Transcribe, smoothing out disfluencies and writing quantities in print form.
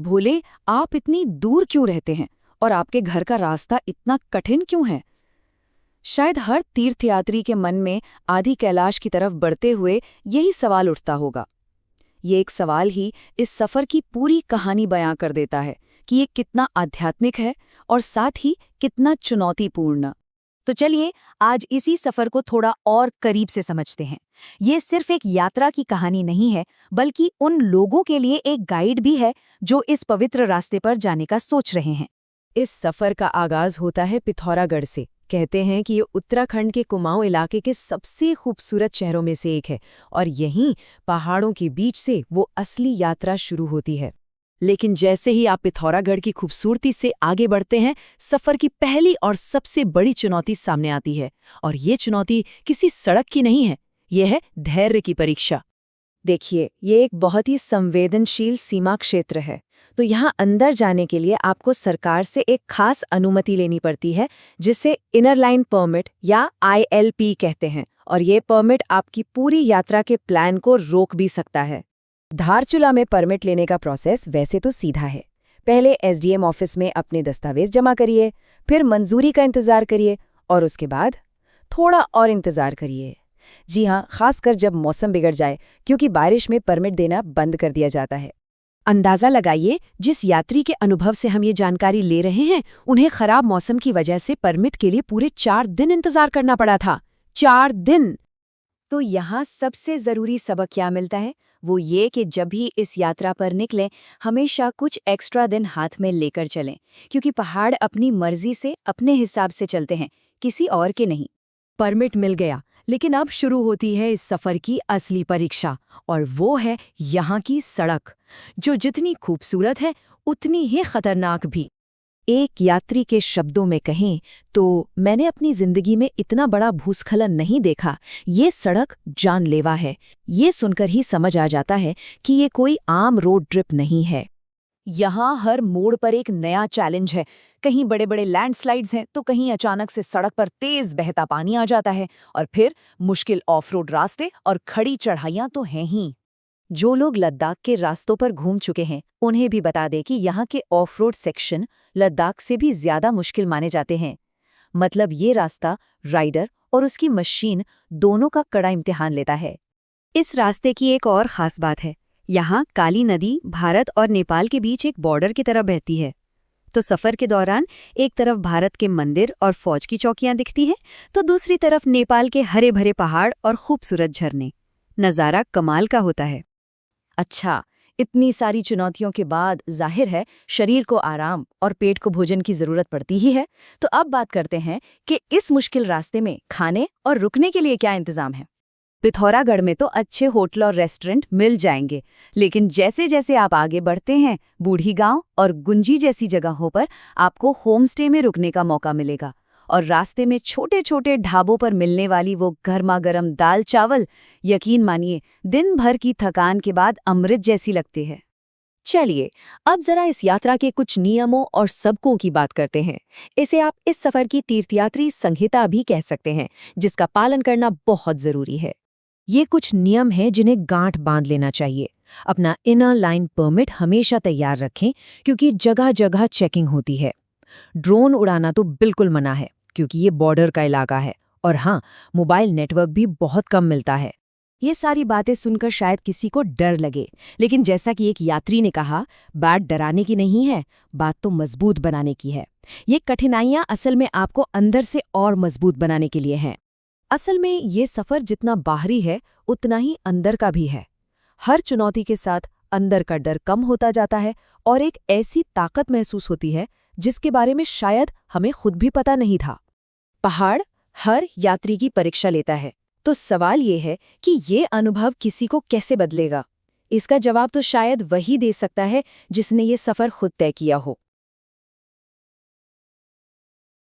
भोले, आप इतनी दूर क्यों रहते हैं और आपके घर का रास्ता इतना कठिन क्यों है? शायद हर तीर्थयात्री के मन में आदि कैलाश की तरफ बढ़ते हुए यही सवाल उठता होगा। ये एक सवाल ही इस सफर की पूरी कहानी बयां कर देता है कि ये कितना आध्यात्मिक है और साथ ही कितना चुनौतीपूर्ण। तो चलिए आज इसी सफर को थोड़ा और करीब से समझते हैं। ये सिर्फ एक यात्रा की कहानी नहीं है, बल्कि उन लोगों के लिए एक गाइड भी है जो इस पवित्र रास्ते पर जाने का सोच रहे हैं। इस सफर का आगाज होता है पिथौरागढ़ से। कहते हैं कि ये उत्तराखंड के कुमाऊं इलाके के सबसे खूबसूरत शहरों में से एक है और यहीं पहाड़ों के बीच से वो असली यात्रा शुरू होती है। लेकिन जैसे ही आप पिथौरागढ़ की खूबसूरती से आगे बढ़ते हैं, सफर की पहली और सबसे बड़ी चुनौती सामने आती है। और ये चुनौती किसी सड़क की नहीं है, ये है धैर्य की परीक्षा। देखिए, ये एक बहुत ही संवेदनशील सीमा क्षेत्र है, तो यहाँ अंदर जाने के लिए आपको सरकार से एक खास अनुमति लेनी पड़ती है, जिसे इनर लाइन परमिट या ILP कहते हैं। और ये परमिट आपकी पूरी यात्रा के प्लान को रोक भी सकता है। धारचूला में परमिट लेने का प्रोसेस वैसे तो सीधा है। पहले SDM ऑफिस में अपने दस्तावेज जमा करिए, फिर मंजूरी का इंतजार करिए और उसके बाद थोड़ा और इंतजार करिए। जी हाँ, खासकर जब मौसम बिगड़ जाए, क्योंकि बारिश में परमिट देना बंद कर दिया जाता है। अंदाजा लगाइए, जिस यात्री के अनुभव से हम ये जानकारी ले रहे हैं, उन्हें खराब मौसम की वजह से परमिट के लिए पूरे 4 दिन इंतजार करना पड़ा था। 4 दिन! तो यहाँ सबसे जरूरी सबक क्या मिलता है? वो ये कि जब भी इस यात्रा पर निकलें, हमेशा कुछ एक्स्ट्रा दिन हाथ में लेकर चलें, क्योंकि पहाड़ अपनी मर्जी से अपने हिसाब से चलते हैं, किसी और के नहीं। परमिट मिल गया, लेकिन अब शुरू होती है इस सफर की असली परीक्षा, और वो है यहाँ की सड़क, जो जितनी खूबसूरत है उतनी ही खतरनाक भी। एक यात्री के शब्दों में कहें तो मैंने अपनी जिंदगी में इतना बड़ा भूस्खलन नहीं देखा। ये सड़क जानलेवा है। ये सुनकर ही समझ आ जाता है कि ये कोई आम रोड ट्रिप नहीं है। यहाँ हर मोड़ पर एक नया चैलेंज है। कहीं बड़े बड़े लैंडस्लाइड्स हैं, तो कहीं अचानक से सड़क पर तेज बहता पानी आ जाता है, और फिर मुश्किल ऑफ रोड रास्ते और खड़ी चढ़ाइयाँ तो हैं ही। जो लोग लद्दाख के रास्तों पर घूम चुके हैं, उन्हें भी बता दें कि यहाँ के ऑफ रोड सेक्शन लद्दाख से भी ज्यादा मुश्किल माने जाते हैं। मतलब ये रास्ता राइडर और उसकी मशीन दोनों का कड़ा इम्तिहान लेता है। इस रास्ते की एक और खास बात है, यहाँ काली नदी भारत और नेपाल के बीच एक बॉर्डर की तरह बहती है। तो सफर के दौरान एक तरफ भारत के मंदिर और फौज की चौकियां दिखती हैं, तो दूसरी तरफ नेपाल के हरे भरे पहाड़ और खूबसूरत झरने। नज़ारा कमाल का होता है। अच्छा, इतनी सारी चुनौतियों के बाद जाहिर है शरीर को आराम और पेट को भोजन की जरूरत पड़ती ही है। तो अब बात करते हैं कि इस मुश्किल रास्ते में खाने और रुकने के लिए क्या इंतजाम है। पिथौरागढ़ में तो अच्छे होटल और रेस्टोरेंट मिल जाएंगे, लेकिन जैसे जैसे आप आगे बढ़ते हैं, बूढ़ी गांव और गुंजी जैसी जगहों पर आपको होम स्टे में रुकने का मौका मिलेगा। और रास्ते में छोटे छोटे ढाबों पर मिलने वाली वो गर्मा गर्म दाल चावल, यकीन मानिए दिन भर की थकान के बाद अमृत जैसी लगती है। चलिए अब जरा इस यात्रा के कुछ नियमों और सबकों की बात करते हैं। इसे आप इस सफर की तीर्थयात्री संहिता भी कह सकते हैं, जिसका पालन करना बहुत जरूरी है। ये कुछ नियम हैं जिन्हें गांठ बांध लेना चाहिए। अपना इनर लाइन परमिट हमेशा तैयार रखें, क्योंकि जगह जगह चेकिंग होती है। ड्रोन उड़ाना तो बिल्कुल मना है, क्योंकि ये बॉर्डर का इलाका है। और हाँ, मोबाइल नेटवर्क भी बहुत कम मिलता है। ये सारी बातें सुनकर शायद किसी को डर लगे, लेकिन जैसा कि एक यात्री ने कहा, बात डराने की नहीं है, बात तो मजबूत बनाने की है। ये कठिनाइयां असल में आपको अंदर से और मजबूत बनाने के लिए हैं। असल में ये सफर जितना बाहरी है, उतना ही अंदर का भी है। हर चुनौती के साथ अंदर का डर कम होता जाता है और एक ऐसी ताकत महसूस होती है जिसके बारे में शायद हमें खुद भी पता नहीं था। पहाड़ हर यात्री की परीक्षा लेता है, तो सवाल ये है कि ये अनुभव किसी को कैसे बदलेगा। इसका जवाब तो शायद वही दे सकता है जिसने ये सफर खुद तय किया हो।